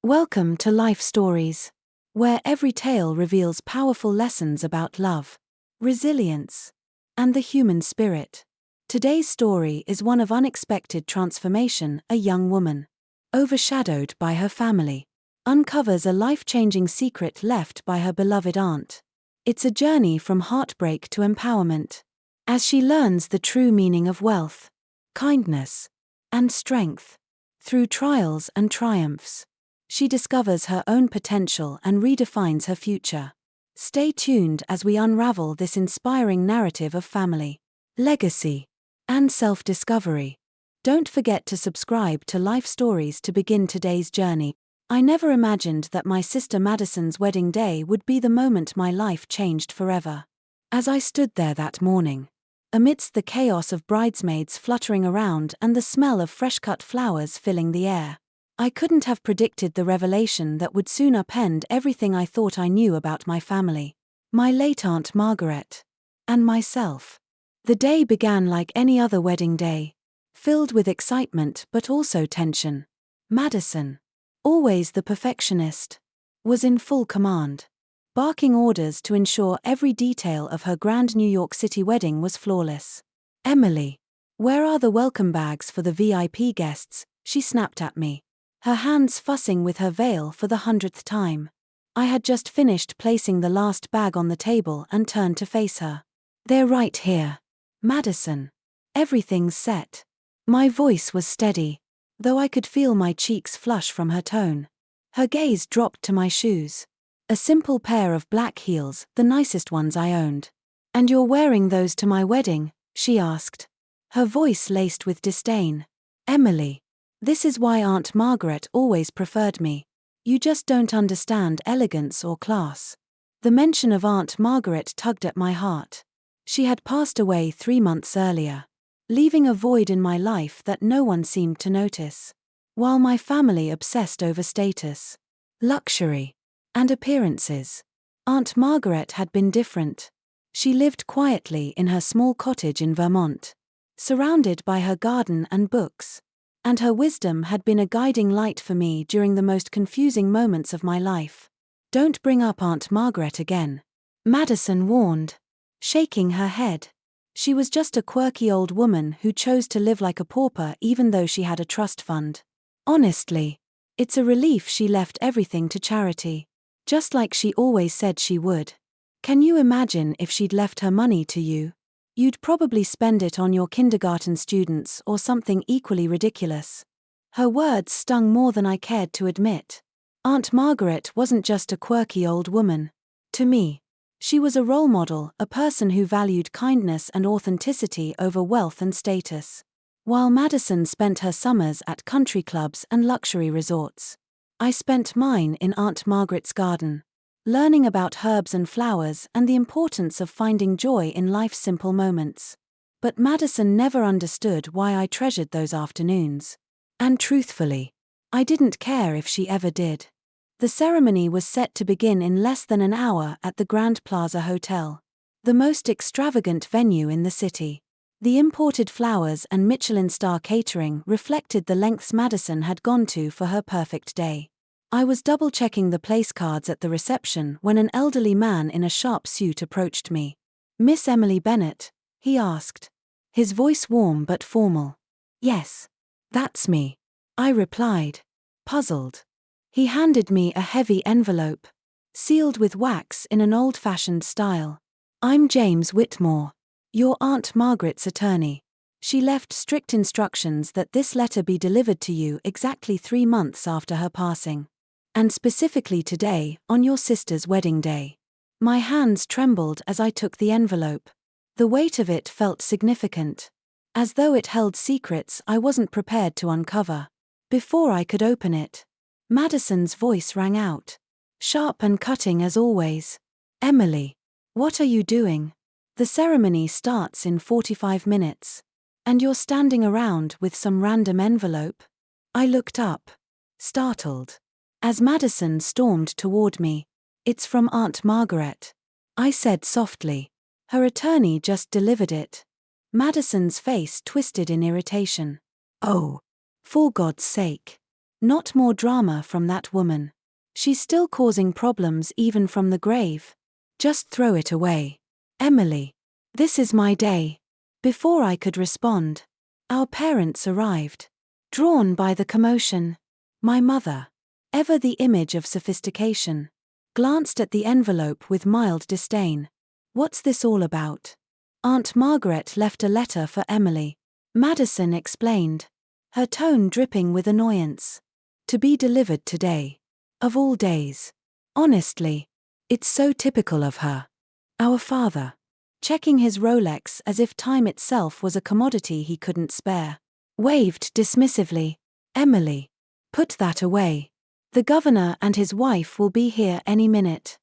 Welcome to Life Stories, where every tale reveals powerful lessons about love, resilience, and the human spirit. Today's story is one of unexpected transformation. A young woman, overshadowed by her family, uncovers a life-changing secret left by her beloved aunt. It's a journey from heartbreak to empowerment, as she learns the true meaning of wealth, kindness, and strength. Through trials and triumphs, she discovers her own potential and redefines her future. Stay tuned as we unravel this inspiring narrative of family, legacy, and self-discovery. Don't forget to subscribe to Life Stories to begin today's journey. I never imagined that my sister Madison's wedding day would be the moment my life changed forever. As I stood there that morning, amidst the chaos of bridesmaids fluttering around and the smell of fresh-cut flowers filling the air, I couldn't have predicted the revelation that would soon upend everything I thought I knew about my family, my late Aunt Margaret, and myself. The day began like any other wedding day, filled with excitement but also tension. Madison, always the perfectionist, was in full command, barking orders to ensure every detail of her grand New York City wedding was flawless. "Emily, where are the welcome bags for the VIP guests?" she snapped at me, her hands fussing with her veil for the 100th time. I had just finished placing the last bag on the table and turned to face her. "They're right here, Madison. Everything's set." My voice was steady, though I could feel my cheeks flush from her tone. Her gaze dropped to my shoes. A simple pair of black heels, the nicest ones I owned. "And you're wearing those to my wedding?" she asked, her voice laced with disdain. "Emily, this is why Aunt Margaret always preferred me. You just don't understand elegance or class." The mention of Aunt Margaret tugged at my heart. She had passed away 3 months earlier, leaving a void in my life that no one seemed to notice. While my family obsessed over status, luxury, and appearances, Aunt Margaret had been different. She lived quietly in her small cottage in Vermont, surrounded by her garden and books, and her wisdom had been a guiding light for me during the most confusing moments of my life. "Don't bring up Aunt Margaret again," Madison warned, shaking her head. She was just a quirky old woman who chose to live like a pauper even though she had a trust fund. Honestly, it's a relief she left everything to charity, just like she always said she would. Can you imagine if she'd left her money to you? You'd probably spend it on your kindergarten students or something equally ridiculous. Her words stung more than I cared to admit. Aunt Margaret wasn't just a quirky old woman. To me, she was a role model, a person who valued kindness and authenticity over wealth and status. While Madison spent her summers at country clubs and luxury resorts, I spent mine in Aunt Margaret's garden, learning about herbs and flowers and the importance of finding joy in life's simple moments. But Madison never understood why I treasured those afternoons. And truthfully, I didn't care if she ever did. The ceremony was set to begin in less than an hour at the Grand Plaza Hotel, the most extravagant venue in the city. The imported flowers and Michelin star catering reflected the lengths Madison had gone to for her perfect day. I was double-checking the place cards at the reception when an elderly man in a sharp suit approached me. "Miss Emily Bennett?" he asked, his voice warm but formal. "Yes, that's me," I replied, puzzled. He handed me a heavy envelope, sealed with wax in an old-fashioned style. "I'm James Whitmore, your Aunt Margaret's attorney. She left strict instructions that this letter be delivered to you exactly 3 months after her passing. And specifically today, on your sister's wedding day." My hands trembled as I took the envelope. The weight of it felt significant, as though it held secrets I wasn't prepared to uncover. Before I could open it, Madison's voice rang out, sharp and cutting as always. "Emily, what are you doing? The ceremony starts in 45 minutes, and you're standing around with some random envelope?" I looked up, startled, as Madison stormed toward me. "It's from Aunt Margaret," I said softly. "Her attorney just delivered it." Madison's face twisted in irritation. "Oh, for God's sake. Not more drama from that woman. She's still causing problems even from the grave. Just throw it away. Emily. This is my day. Before I could respond, our parents arrived. Drawn by the commotion, my mother, ever the image of sophistication, glanced at the envelope with mild disdain. What's this all about? Aunt Margaret left a letter for Emily. Madison explained, her tone dripping with annoyance. To be delivered today. Of all days. Honestly, it's so typical of her. Our father, checking his Rolex as if time itself was a commodity he couldn't spare, waved dismissively. Emily, put that away. The governor and his wife will be here any minute.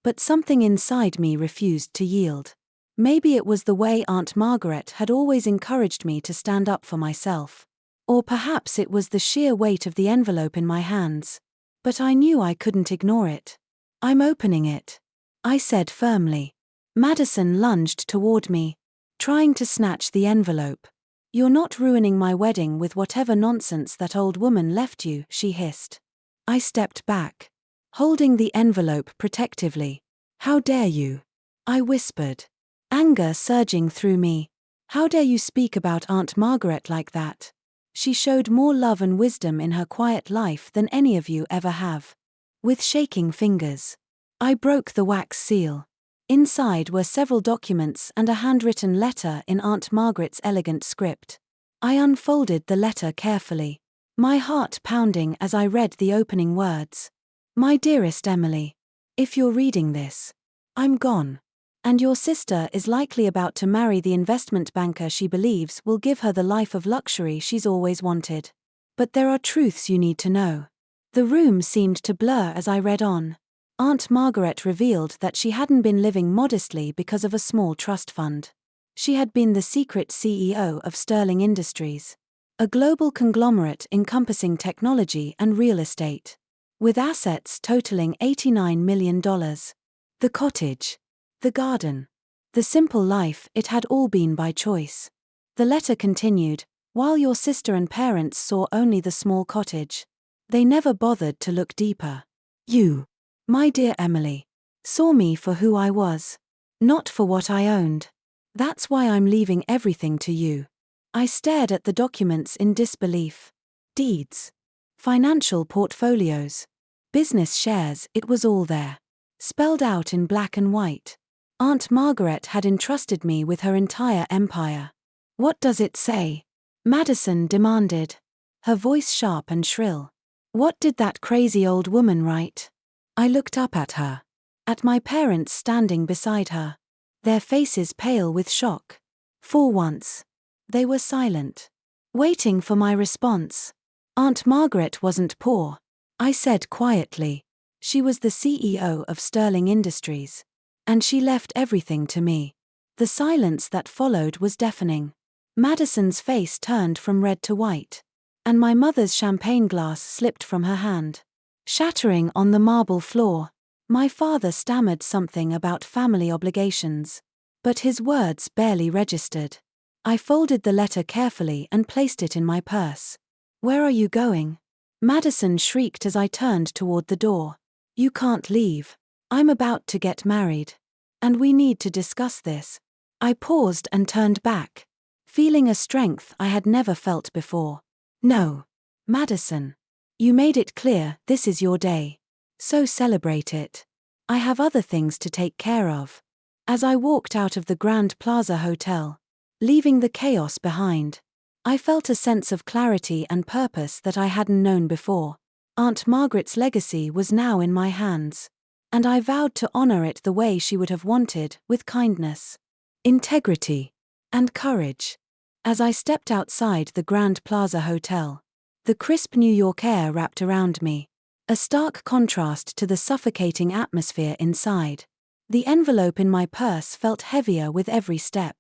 But something inside me refused to yield. Maybe it was the way Aunt Margaret had always encouraged me to stand up for myself. Or perhaps it was the sheer weight of the envelope in my hands. But I knew I couldn't ignore it. I'm opening it, I said firmly. Madison lunged toward me, trying to snatch the envelope. You're not ruining my wedding with whatever nonsense that old woman left you, she hissed. I stepped back, holding the envelope protectively. How dare you? I whispered, anger surging through me. How dare you speak about Aunt Margaret like that? She showed more love and wisdom in her quiet life than any of you ever have. With shaking fingers, I broke the wax seal. Inside were several documents and a handwritten letter in Aunt Margaret's elegant script. I unfolded the letter carefully, my heart pounding as I read the opening words. My dearest Emily, if you're reading this, I'm gone. And your sister is likely about to marry the investment banker she believes will give her the life of luxury she's always wanted. But there are truths you need to know. The room seemed to blur as I read on. Aunt Margaret revealed that she hadn't been living modestly because of a small trust fund. She had been the secret CEO of Sterling Industries, a global conglomerate encompassing technology and real estate, with assets totaling $89 million. The cottage, the garden, the simple life, it had all been by choice. The letter continued, while your sister and parents saw only the small cottage. They never bothered to look deeper. You, my dear Emily, saw me for who I was, not for what I owned. That's why I'm leaving everything to you. I stared at the documents in disbelief. Deeds, financial portfolios, business shares, it was all there, spelled out in black and white. Aunt Margaret had entrusted me with her entire empire. What does it say? Madison demanded, her voice sharp and shrill. What did that crazy old woman write? I looked up at her, at my parents standing beside her, their faces pale with shock. For once, they were silent, waiting for my response. Aunt Margaret wasn't poor, I said quietly. She was the CEO of Sterling Industries. And she left everything to me. The silence that followed was deafening. Madison's face turned from red to white, and my mother's champagne glass slipped from her hand, shattering on the marble floor. My father stammered something about family obligations, but his words barely registered. I folded the letter carefully and placed it in my purse. Where are you going? Madison shrieked as I turned toward the door. You can't leave. I'm about to get married. And we need to discuss this. I paused and turned back, feeling a strength I had never felt before. No, Madison. You made it clear this is your day. So celebrate it. I have other things to take care of. As I walked out of the Grand Plaza Hotel, leaving the chaos behind, I felt a sense of clarity and purpose that I hadn't known before. Aunt Margaret's legacy was now in my hands, and I vowed to honor it the way she would have wanted, with kindness, integrity, and courage. As I stepped outside the Grand Plaza Hotel, the crisp New York air wrapped around me, a stark contrast to the suffocating atmosphere inside. The envelope in my purse felt heavier with every step,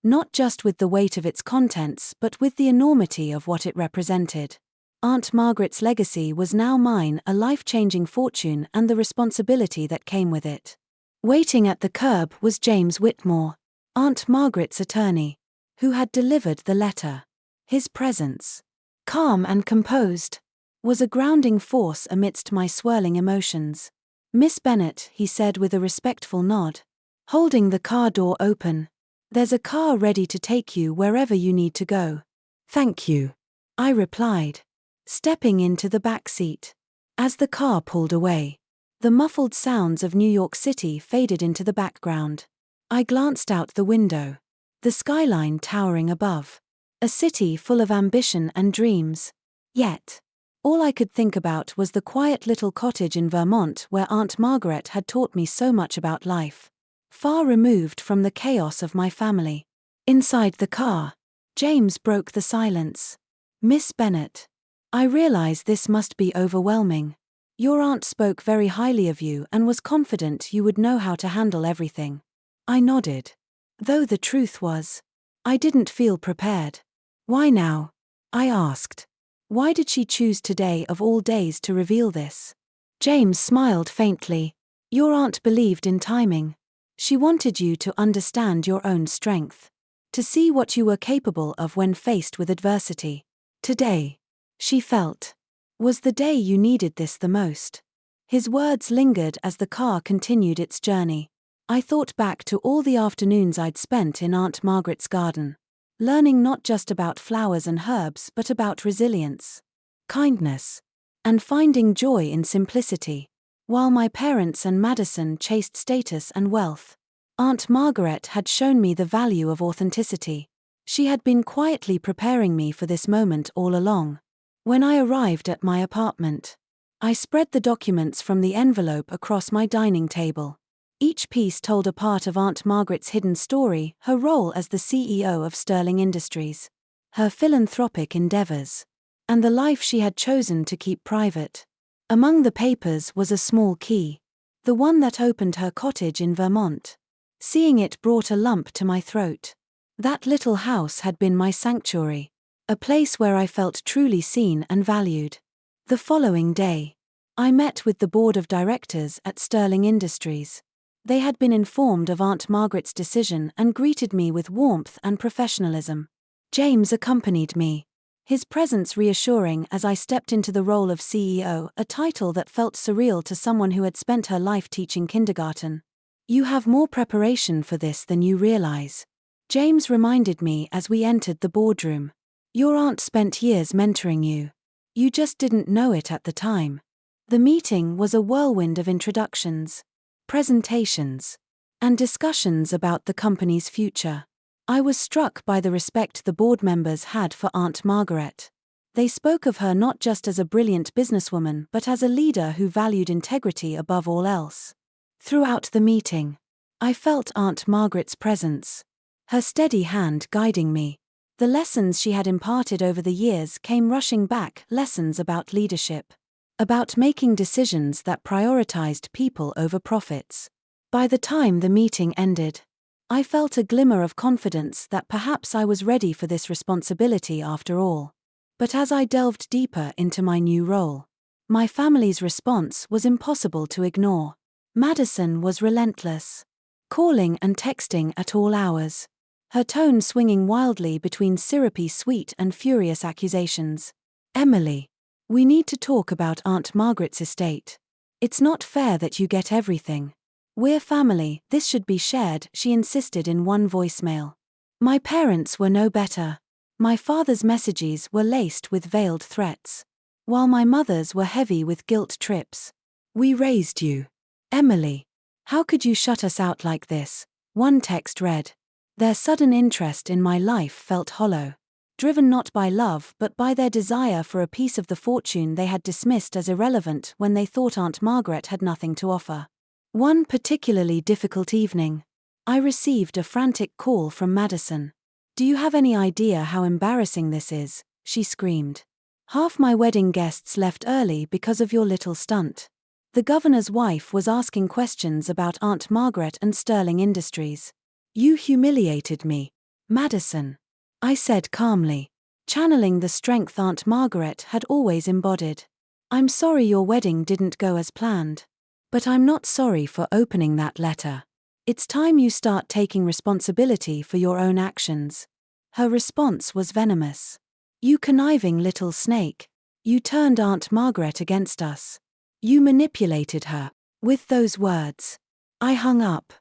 not just with the weight of its contents but with the enormity of what it represented. Aunt Margaret's legacy was now mine, a life-changing fortune and the responsibility that came with it. Waiting at the curb was James Whitmore, Aunt Margaret's attorney, who had delivered the letter. His presence, calm and composed, was a grounding force amidst my swirling emotions. "Miss Bennet," he said with a respectful nod, holding the car door open, "there's a car ready to take you wherever you need to go." "Thank you," I replied, stepping into the back seat. As the car pulled away, the muffled sounds of New York City faded into the background. I glanced out the window, the skyline towering above, a city full of ambition and dreams. Yet, all I could think about was the quiet little cottage in Vermont where Aunt Margaret had taught me so much about life, far removed from the chaos of my family. Inside the car, James broke the silence. "Miss Bennet, I realize this must be overwhelming. Your aunt spoke very highly of you and was confident you would know how to handle everything." I nodded, though the truth was, I didn't feel prepared. "Why now?" I asked. "Why did she choose today of all days to reveal this?" James smiled faintly. "Your aunt believed in timing. She wanted you to understand your own strength, to see what you were capable of when faced with adversity. Today, she felt, was the day you needed this the most." His words lingered as the car continued its journey. I thought back to all the afternoons I'd spent in Aunt Margaret's garden, learning not just about flowers and herbs but about resilience, kindness, and finding joy in simplicity. While my parents and Madison chased status and wealth, Aunt Margaret had shown me the value of authenticity. She had been quietly preparing me for this moment all along. When I arrived at my apartment, I spread the documents from the envelope across my dining table. Each piece told a part of Aunt Margaret's hidden story, her role as the CEO of Sterling Industries, her philanthropic endeavors, and the life she had chosen to keep private. Among the papers was a small key, the one that opened her cottage in Vermont. Seeing it brought a lump to my throat. That little house had been my sanctuary, a place where I felt truly seen and valued. The following day, I met with the board of directors at Sterling Industries. They had been informed of Aunt Margaret's decision and greeted me with warmth and professionalism. James accompanied me, his presence reassuring as I stepped into the role of CEO, a title that felt surreal to someone who had spent her life teaching kindergarten. "You have more preparation for this than you realize," James reminded me as we entered the boardroom. "Your aunt spent years mentoring you. You just didn't know it at the time." The meeting was a whirlwind of introductions, presentations, and discussions about the company's future. I was struck by the respect the board members had for Aunt Margaret. They spoke of her not just as a brilliant businesswoman but as a leader who valued integrity above all else. Throughout the meeting, I felt Aunt Margaret's presence, her steady hand guiding me. The lessons she had imparted over the years came rushing back, lessons about leadership, about making decisions that prioritized people over profits. By the time the meeting ended, I felt a glimmer of confidence that perhaps I was ready for this responsibility after all. But as I delved deeper into my new role, my family's response was impossible to ignore. Madison was relentless, calling and texting at all hours, her tone swinging wildly between syrupy sweet and furious accusations. "Emily, we need to talk about Aunt Margaret's estate. It's not fair that you get everything. We're family, this should be shared," she insisted in one voicemail. My parents were no better. My father's messages were laced with veiled threats, while my mother's were heavy with guilt trips. "We raised you, Emily. How could you shut us out like this?" one text read. Their sudden interest in my life felt hollow, driven not by love but by their desire for a piece of the fortune they had dismissed as irrelevant when they thought Aunt Margaret had nothing to offer. One particularly difficult evening, I received a frantic call from Madison. "Do you have any idea how embarrassing this is?" she screamed. "Half my wedding guests left early because of your little stunt. The governor's wife was asking questions about Aunt Margaret and Sterling Industries. You humiliated me, Madison," I said calmly, channeling the strength Aunt Margaret had always embodied. "I'm sorry your wedding didn't go as planned. But I'm not sorry for opening that letter. It's time you start taking responsibility for your own actions." Her response was venomous. "You conniving little snake. You turned Aunt Margaret against us. You manipulated her." With those words, I hung up,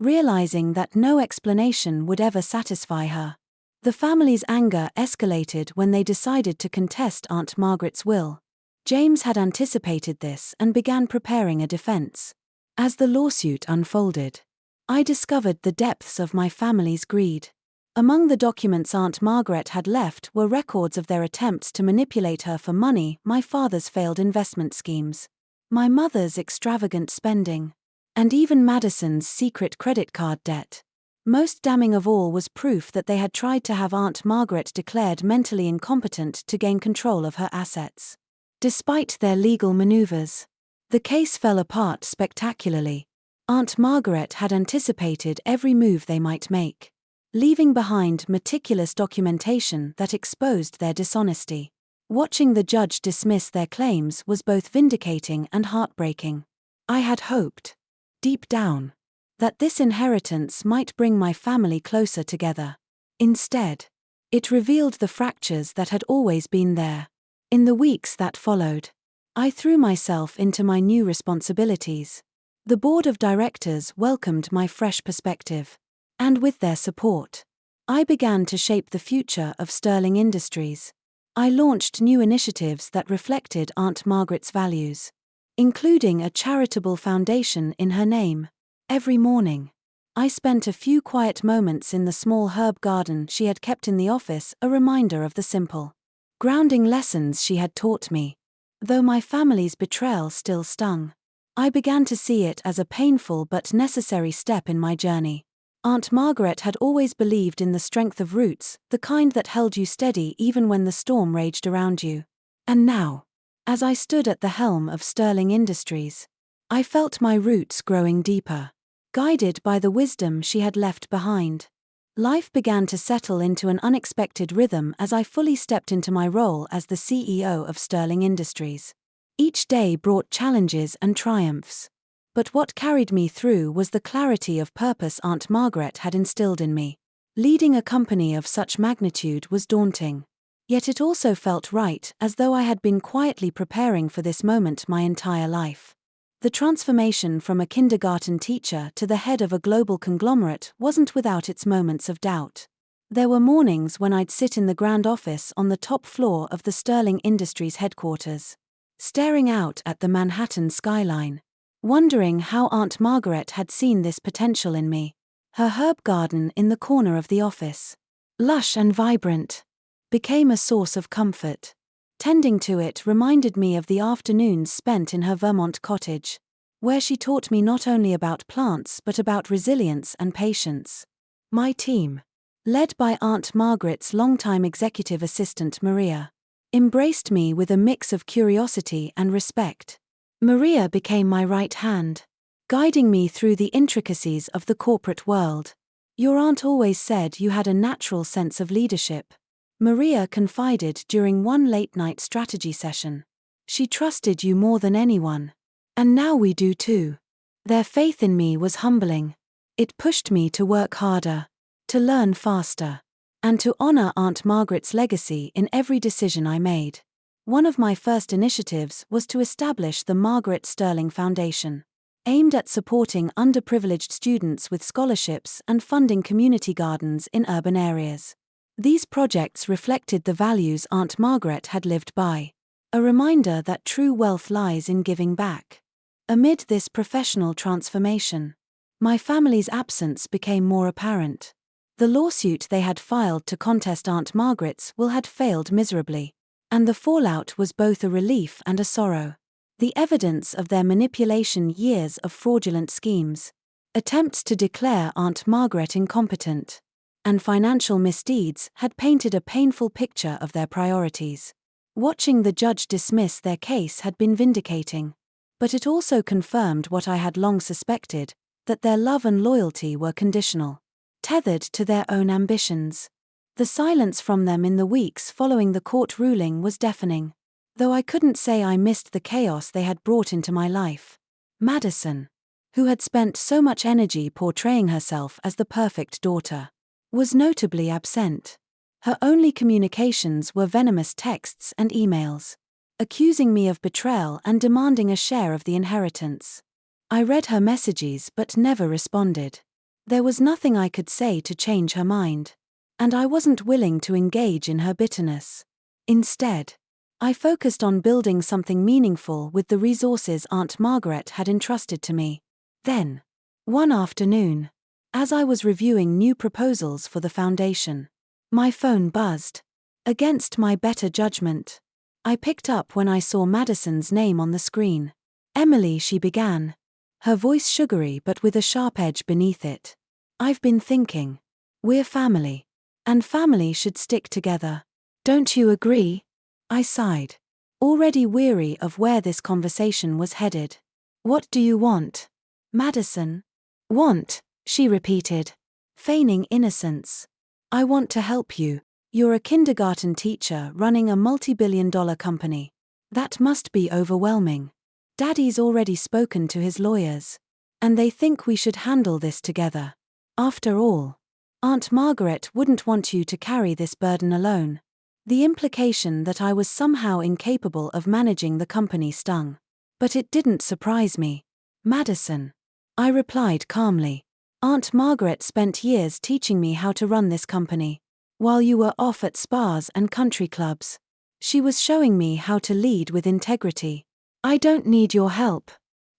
realizing that no explanation would ever satisfy her. The family's anger escalated when they decided to contest Aunt Margaret's will. James had anticipated this and began preparing a defense. As the lawsuit unfolded, I discovered the depths of my family's greed. Among the documents Aunt Margaret had left were records of their attempts to manipulate her for money, my father's failed investment schemes, my mother's extravagant spending, and even Madison's secret credit card debt. Most damning of all was proof that they had tried to have Aunt Margaret declared mentally incompetent to gain control of her assets. Despite their legal maneuvers, the case fell apart spectacularly. Aunt Margaret had anticipated every move they might make, leaving behind meticulous documentation that exposed their dishonesty. Watching the judge dismiss their claims was both vindicating and heartbreaking. I had hoped, deep down, that this inheritance might bring my family closer together. Instead, it revealed the fractures that had always been there. In the weeks that followed, I threw myself into my new responsibilities. The board of directors welcomed my fresh perspective, and with their support, I began to shape the future of Sterling Industries. I launched new initiatives that reflected Aunt Margaret's values, including a charitable foundation in her name. Every morning, I spent a few quiet moments in the small herb garden she had kept in the office, a reminder of the simple, grounding lessons she had taught me. Though my family's betrayal still stung, I began to see it as a painful but necessary step in my journey. Aunt Margaret had always believed in the strength of roots, the kind that held you steady even when the storm raged around you. And now, as I stood at the helm of Sterling Industries, I felt my roots growing deeper. Guided by the wisdom she had left behind, life began to settle into an unexpected rhythm as I fully stepped into my role as the CEO of Sterling Industries. Each day brought challenges and triumphs, but what carried me through was the clarity of purpose Aunt Margaret had instilled in me. Leading a company of such magnitude was daunting, yet it also felt right, as though I had been quietly preparing for this moment my entire life. The transformation from a kindergarten teacher to the head of a global conglomerate wasn't without its moments of doubt. There were mornings when I'd sit in the grand office on the top floor of the Sterling Industries headquarters, staring out at the Manhattan skyline, wondering how Aunt Margaret had seen this potential in me. Her herb garden in the corner of the office, lush and vibrant, became a source of comfort. Tending to it reminded me of the afternoons spent in her Vermont cottage, where she taught me not only about plants but about resilience and patience. My team, led by Aunt Margaret's longtime executive assistant Maria, embraced me with a mix of curiosity and respect. Maria became my right hand, guiding me through the intricacies of the corporate world. "Your aunt always said you had a natural sense of leadership," Maria confided during one late-night strategy session. "She trusted you more than anyone. And now we do too." Their faith in me was humbling. It pushed me to work harder, to learn faster, and to honor Aunt Margaret's legacy in every decision I made. One of my first initiatives was to establish the Margaret Sterling Foundation, aimed at supporting underprivileged students with scholarships and funding community gardens in urban areas. These projects reflected the values Aunt Margaret had lived by, a reminder that true wealth lies in giving back. Amid this professional transformation, my family's absence became more apparent. The lawsuit they had filed to contest Aunt Margaret's will had failed miserably, and the fallout was both a relief and a sorrow. The evidence of their manipulation, years of fraudulent schemes, attempts to declare Aunt Margaret incompetent, and financial misdeeds had painted a painful picture of their priorities. Watching the judge dismiss their case had been vindicating, but it also confirmed what I had long suspected, that their love and loyalty were conditional, tethered to their own ambitions. The silence from them in the weeks following the court ruling was deafening, though I couldn't say I missed the chaos they had brought into my life. Madison, who had spent so much energy portraying herself as the perfect daughter, was notably absent. Her only communications were venomous texts and emails. accusing me of betrayal and demanding a share of the inheritance. I read her messages but never responded. There was nothing I could say to change her mind. And I wasn't willing to engage in her bitterness. Instead, I focused on building something meaningful with the resources Aunt Margaret had entrusted to me. Then, one afternoon, as I was reviewing new proposals for the foundation, my phone buzzed. Against my better judgment, I picked up when I saw Madison's name on the screen. "Emily," she began, her voice sugary but with a sharp edge beneath it. "I've been thinking. We're family. And family should stick together. Don't you agree?" I sighed, already weary of where this conversation was headed. "What do you want?" "Madison." "Want," she repeated, feigning innocence. "I want to help you. You're a kindergarten teacher running a multi-billion-dollar company. That must be overwhelming. Daddy's already spoken to his lawyers. And they think we should handle this together. After all, Aunt Margaret wouldn't want you to carry this burden alone." The implication that I was somehow incapable of managing the company stung. But it didn't surprise me. "Madison," I replied calmly, "Aunt Margaret spent years teaching me how to run this company. While you were off at spas and country clubs, she was showing me how to lead with integrity. I don't need your help."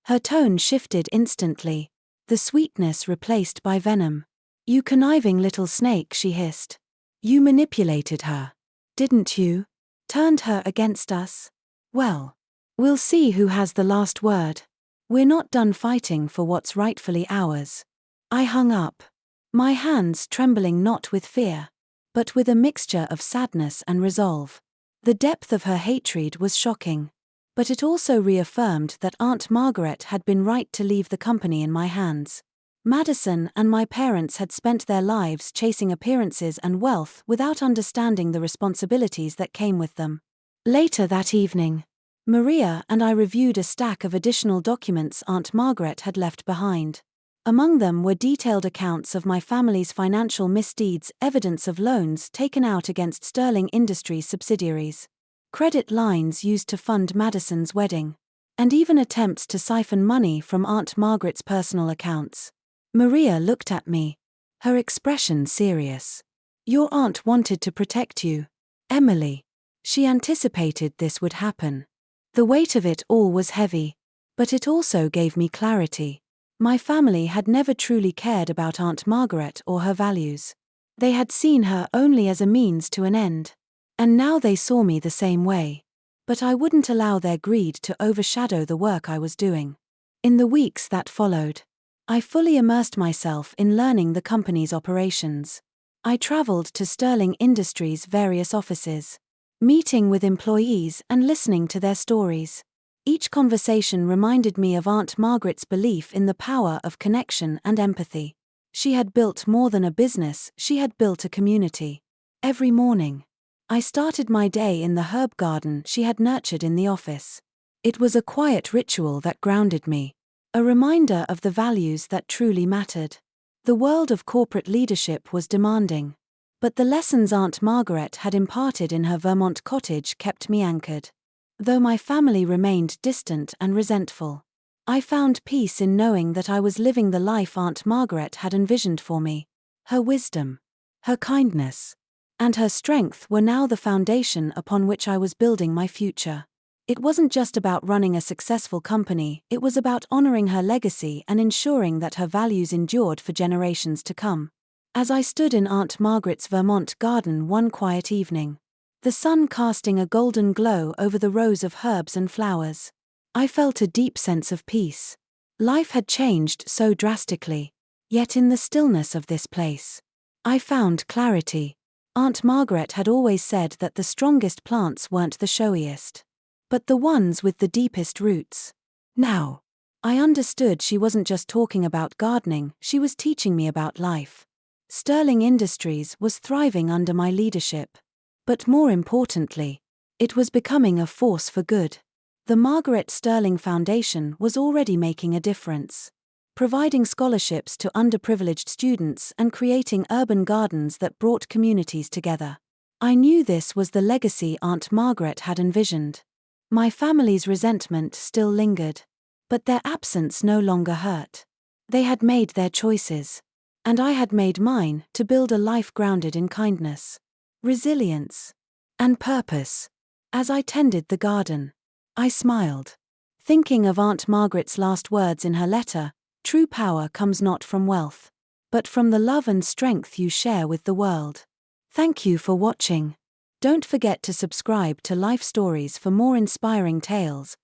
Her tone shifted instantly, the sweetness replaced by venom. "You conniving little snake," she hissed. "You manipulated her, didn't you? Turned her against us? Well, we'll see who has the last word. We're not done fighting for what's rightfully ours." I hung up, my hands trembling not with fear, but with a mixture of sadness and resolve. The depth of her hatred was shocking, but it also reaffirmed that Aunt Margaret had been right to leave the company in my hands. Madison and my parents had spent their lives chasing appearances and wealth without understanding the responsibilities that came with them. Later that evening, Maria and I reviewed a stack of additional documents Aunt Margaret had left behind. Among them were detailed accounts of my family's financial misdeeds, evidence of loans taken out against Sterling Industries subsidiaries, credit lines used to fund Madison's wedding, and even attempts to siphon money from Aunt Margaret's personal accounts. Maria looked at me, her expression serious. "Your aunt wanted to protect you, Emily." She anticipated this would happen. The weight of it all was heavy, but it also gave me clarity. My family had never truly cared about Aunt Margaret or her values. They had seen her only as a means to an end. And now they saw me the same way. But I wouldn't allow their greed to overshadow the work I was doing. In the weeks that followed, I fully immersed myself in learning the company's operations. I traveled to Sterling Industries' various offices, meeting with employees and listening to their stories. Each conversation reminded me of Aunt Margaret's belief in the power of connection and empathy. She had built more than a business, she had built a community. Every morning, I started my day in the herb garden she had nurtured in the office. It was a quiet ritual that grounded me, a reminder of the values that truly mattered. The world of corporate leadership was demanding, but the lessons Aunt Margaret had imparted in her Vermont cottage kept me anchored. Though my family remained distant and resentful, I found peace in knowing that I was living the life Aunt Margaret had envisioned for me. Her wisdom, her kindness, and her strength were now the foundation upon which I was building my future. It wasn't just about running a successful company, it was about honoring her legacy and ensuring that her values endured for generations to come. As I stood in Aunt Margaret's Vermont garden one quiet evening, the sun casting a golden glow over the rows of herbs and flowers, I felt a deep sense of peace. Life had changed so drastically, yet in the stillness of this place, I found clarity. Aunt Margaret had always said that the strongest plants weren't the showiest, but the ones with the deepest roots. Now, I understood she wasn't just talking about gardening, she was teaching me about life. Sterling Industries was thriving under my leadership. But more importantly, it was becoming a force for good. The Margaret Sterling Foundation was already making a difference, providing scholarships to underprivileged students and creating urban gardens that brought communities together. I knew this was the legacy Aunt Margaret had envisioned. My family's resentment still lingered, but their absence no longer hurt. They had made their choices, and I had made mine to build a life grounded in kindness, resilience, and purpose. As I tended the garden, I smiled, thinking of Aunt Margaret's last words in her letter: "True power comes not from wealth, but from the love and strength you share with the world." Thank you for watching. Don't forget to subscribe to Life Stories for more inspiring tales.